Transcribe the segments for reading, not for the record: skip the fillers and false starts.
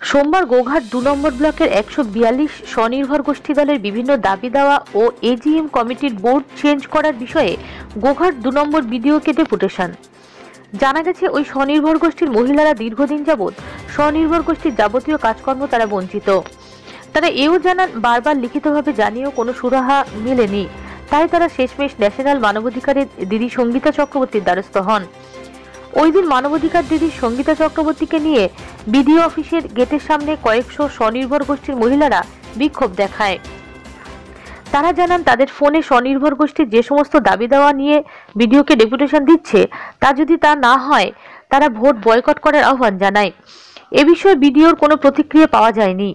সোমবার গোঘাট ২ নম্বর ব্লকের ১৪২ স্বনির্ভর গোষ্ঠী দলের বিভিন্ন দাবি দেওয়া ও এজিএম কমিটির বোর্ড চেঞ্জ করার বিষয়ে গোঘাট ২ নম্বর বিডিওকে ডেপুটেশন। জানা গেছে, ওই স্বনির্ভর গোষ্ঠীর মহিলারা দীর্ঘদিন যাবৎ স্বনির্ভর গোষ্ঠীর যাবতীয় কাজকর্ম তারা বঞ্চিত। তারা এও জানান, বারবার লিখিতভাবে জানিয়েও কোনো সুরাহা মেলেনি। তাই তারা শেষমেশ ন্যাশনাল মানবাধিকারের দিদি সঙ্গীতা চক্রবর্তীর দ্বারস্থ হন। ওই দিন মানবাধিকার দিদি সঙ্গীতা চক্রবর্তীকে নিয়ে বিডিও অফিসের গেটের সামনে কয়েকশো স্বনির্ভর গোষ্ঠীর মহিলারা বিক্ষোভ দেখায়। তারা জানান, তাদের ফোনে স্বনির্ভর গোষ্ঠীর যে সমস্ত দাবি দেওয়া নিয়ে বিডিওকে ডেপুটেশন দিচ্ছে, তা যদি তা না হয় তারা ভোট বয়কট করার আহ্বান জানায়। এ বিষয়ে বিডিওর কোনো প্রতিক্রিয়া পাওয়া যায়নি।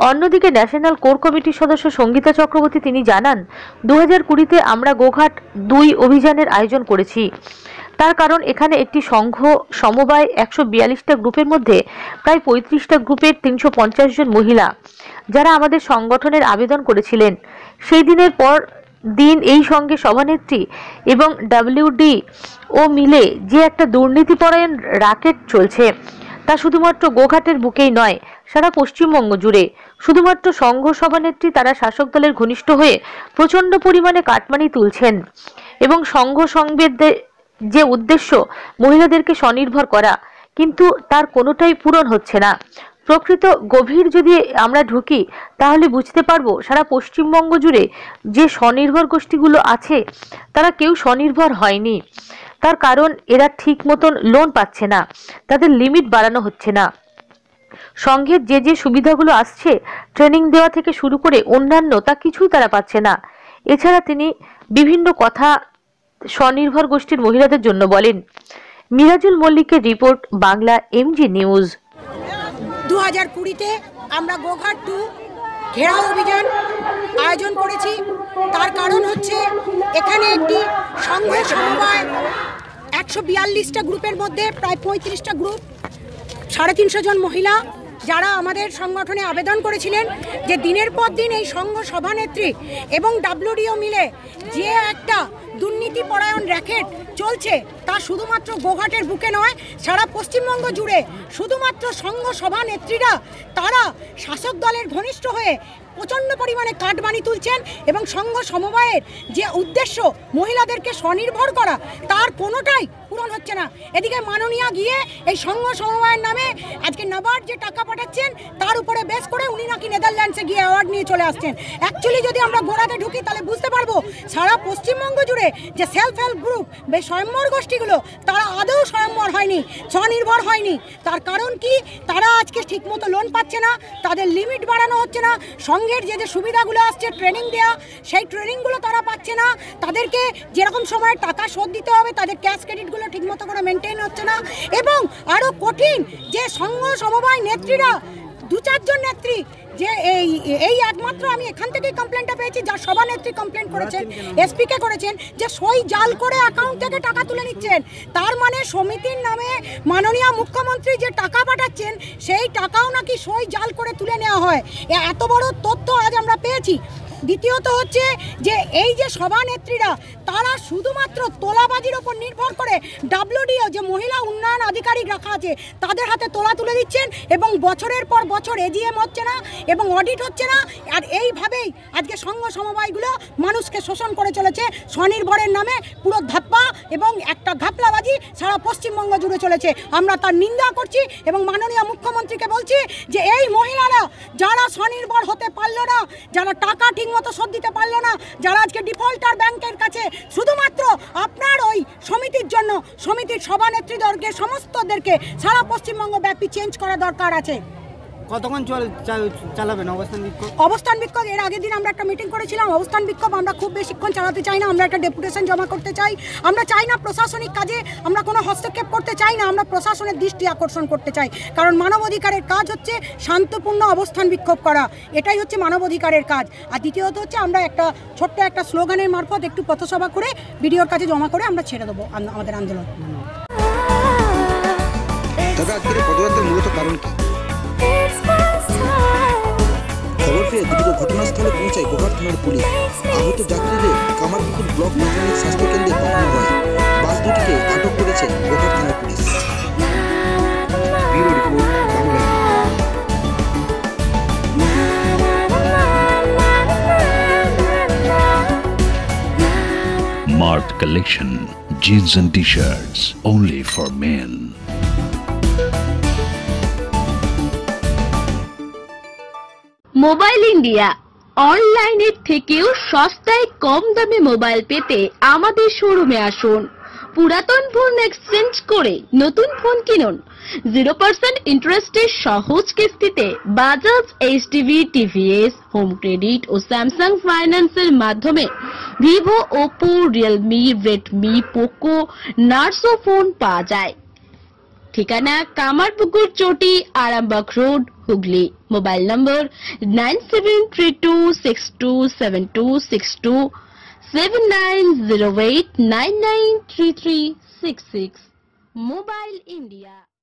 অন্যদিকে ন্যাশনাল কোর কমিটির সদস্য সঙ্গীতা চক্রবর্তী তিনি জানান, 2020-তে আমরা গোঘাট 2 অভিযানের আয়োজন করেছি। তার কারণ, এখানে একটি সংঘ সমবায় 142টা গ্রুপের মধ্যে প্রায় 35টা গ্রুপের 350 জন মহিলা যারা আমাদের সংগঠনের আবেদন করেছিলেন। সেই দিনের পর দিন এই সঙ্গে সভানেত্রী এবং WD ও মিলে যে একটা দুর্নীতিপরায়ণ রাকেট চলছে, তা শুধুমাত্র গোঘাটের বুকেই নয়, সারা পশ্চিমবঙ্গ জুড়ে। শুধুমাত্র সংঘ সভানেত্রী তারা শাসক দলের ঘনিষ্ঠ হয়ে প্রচন্ড পরিমাণে কাটমানি তুলছেন এবং সংঘ সংবেদদের যে উদ্দেশ্য মহিলাদেরকে স্বনির্ভর করা, কিন্তু তার কোনোটাই পূরণ হচ্ছে না। প্রকৃত গভীর যদি আমরা ঢুকি তাহলে বুঝতে পারবো, সারা পশ্চিমবঙ্গ জুড়ে যে স্বনির্ভর গোষ্ঠীগুলো আছে তারা কেউ স্বনির্ভর হয়নি। তার কারণ, এরা ঠিক মতন লোন পাচ্ছে না, তাদের লিমিট বাড়ানো হচ্ছে না। সংঘের যে সুবিধাগুলো আসছে, ট্রেনিং দেওয়া থেকে শুরু করে অন্যান্য, তা কিছুই তারা পাচ্ছে না। এছাড়া তিনি বিভিন্ন কথা স্বনির্ভর গোষ্ঠীর মহিলাদের জন্য বলেন। মিরাজুল মল্লিকের রিপোর্ট, বাংলা MG নিউজ। 2020-তে আমরা গোঘাট 2 ঘেরাও অভিযান আয়োজন করেছি। তার কারণ হচ্ছে, এখানে একটি সংঘ সমবায় 142টা গ্রুপের মধ্যে প্রায় 35টা গ্রুপ, 350 জন মহিলা যারা আমাদের সংগঠনে আবেদন করেছিলেন যে দিনের পর দিন এই সংঘ সভানেত্রী এবং WDO মিলে যে একটা দুর্নীতিপরায়ণ র্যাকেট চলছে, তা শুধুমাত্র গোঘাটের বুকে নয়, সারা পশ্চিমবঙ্গ জুড়ে শুধুমাত্র সংঘ সভানেত্রীরা তারা শাসক দলের ঘনিষ্ঠ হয়ে প্রচণ্ড পরিমাণে কাটমানি তুলছেন এবং সংঘ সমবায়ের যে উদ্দেশ্য মহিলাদেরকে স্বনির্ভর করা, তার কোনোটাই পূরণ হচ্ছে না। এদিকে মাননীয়া গিয়ে এই সংঘ সমবায়ের নামে আজকে নাবার্ড যে টাকা পাঠাচ্ছেন, তার উপরে বেস করে উনি নাকি নেদারল্যান্ডসে গিয়ে অ্যাওয়ার্ড নিয়ে চলে আসছেন। অ্যাকচুয়ালি যদি আমরা গোড়াতে ঢুকি তাহলে বুঝতে পারবো, সারা পশ্চিমবঙ্গ জুড়ে যে সেলফ হেল্প গ্রুপ বা স্বয়ম্বর গোষ্ঠীগুলো, তারা আদৌ স্বয়ম্বর হয়নি, স্বনির্ভর হয়নি। তার কারণ কি, তারা আজকে ঠিকমতো লোন পাচ্ছে না, তাদের লিমিট বাড়ানো হচ্ছে না, সংঘের যে সুবিধাগুলো আসছে ট্রেনিং দেওয়া, সেই ট্রেনিংগুলো তারা পাচ্ছে না। তাদেরকে যেরকম সময় টাকা শোধ দিতে হবে, তাদের ক্যাশ ক্রেডিটগুলো ঠিকমতো করে মেনটেন হচ্ছে না। এবং আরও কঠিন, যে সংঘ সমবায় নেত্রীরা 2-4 জন নেত্রী, যে এই একমাত্র আমি এখান থেকেই কমপ্লেনটা পেয়েছি, যার সভানেত্রী কমপ্লেন করেছেন, SP-কে করেছেন, যে সই জাল করে অ্যাকাউন্ট থেকে টাকা তুলে নিচ্ছেন। তার মানে সমিতির নামে মাননীয় মুখ্যমন্ত্রী যে টাকা পাঠাচ্ছেন, সেই টাকাও নাকি সই জাল করে তুলে নেওয়া হয়। এত বড় তথ্য আজ আমরা পেয়েছি। দ্বিতীয়ত হচ্ছে যে এই যে সভানেত্রীরা, তারা শুধুমাত্র তোলাবাজির ওপর নির্ভর করে WDO যে মহিলা উন্নয়ন আধিকারিক রাখা আছে, তাদের হাতে তোলা তুলে দিচ্ছেন এবং বছরের পর বছর AGM হচ্ছে না এবং অডিট হচ্ছে না। আর এইভাবেই আজকে সংঘ সমবায়গুলো মানুষকে শোষণ করে চলেছে। স্বনির্ভরের নামে পুরো ধাপ্পা এবং একটা ঘাপলাবাজি সারা পশ্চিমবঙ্গ জুড়ে চলেছে। আমরা তার নিন্দা করছি এবং মাননীয় মুখ্যমন্ত্রীকে বলছি যে এই মহিলারা যারা স্বনির্ভর হতে পারলো না, যারা টাকা ঠিকমতো শোধ দিতে পারলো না, যারা আজকে ডিফল্টার ব্যাংকের কাছে, শুধুমাত্র আপনার ওই সমিতির জন্য, সমিতির সভানেত্রীদেরকে সমস্তদেরকে সারা পশ্চিমবঙ্গ ব্যাপী চেঞ্জ করা দরকার আছে। কতক্ষণ চালাবেন অবস্থান বিক্ষোভ? অবস্থান বিক্ষোভ এর আগের দিন আমরা একটা মিটিং করেছিলাম। অবস্থান বিক্ষোভ আমরা খুব বেশিক্ষণ চালাতে চাই না। আমরা একটা ডেপুটেশন জমা করতে চাই। আমরা চাই না প্রশাসনিক কাজে আমরা কোনো হস্তক্ষেপ করতে চাই না, আমরা প্রশাসনের দৃষ্টি আকর্ষণ করতে চাই। কারণ মানবাধিকারের কাজ হচ্ছে শান্তপূর্ণ অবস্থান বিক্ষোভ করা, এটাই হচ্ছে মানবাধিকারের কাজ। আর দ্বিতীয়ত হচ্ছে, আমরা একটা ছোট্ট একটা স্লোগানের মারফত একটু পথসভা করে বিডিওর কাছে জমা করে আমরা ছেড়ে দেবো আমাদের আন্দোলন। তবে আজকের পদযাত্রার মূলত কারণ কি? খবর পেয়ে দ্রুত ঘটনাস্থলে পৌঁছায় গোঘাট থানার পুলিশ। আহত যাত্রীদের কামারপুকুর ব্লক প্রাথমিক স্বাস্থ্যকেন্দ্রে পাঠানো হয়। বাস দুটিকে আটক করেছে গোঘাট থানার police. Bharat collection. Jeans and t-shirts only for men. Mobile India অনলাইনের থেকেও সস্তায় কম দামে মোবাইল পেতে আমাদের শোরুমে আসুন। পুরাতন ফোন এক্সচেঞ্জ করে নতুন ফোন কিনুন। 0% ইন্টারেস্টের সহজ কিস্তিতে Bajaj, HTV, TVS, home credit ও স্যামসাং ফাইন্যান্সের মাধ্যমে Vivo, Oppo, Realme, Redmi, Poco, Narzo phone পাওয়া যায়। ঠিকানা Kamarpukur Chati, Arambagh road, Hooghly. Mobile number 9732627262, 7908993366। Mobile India.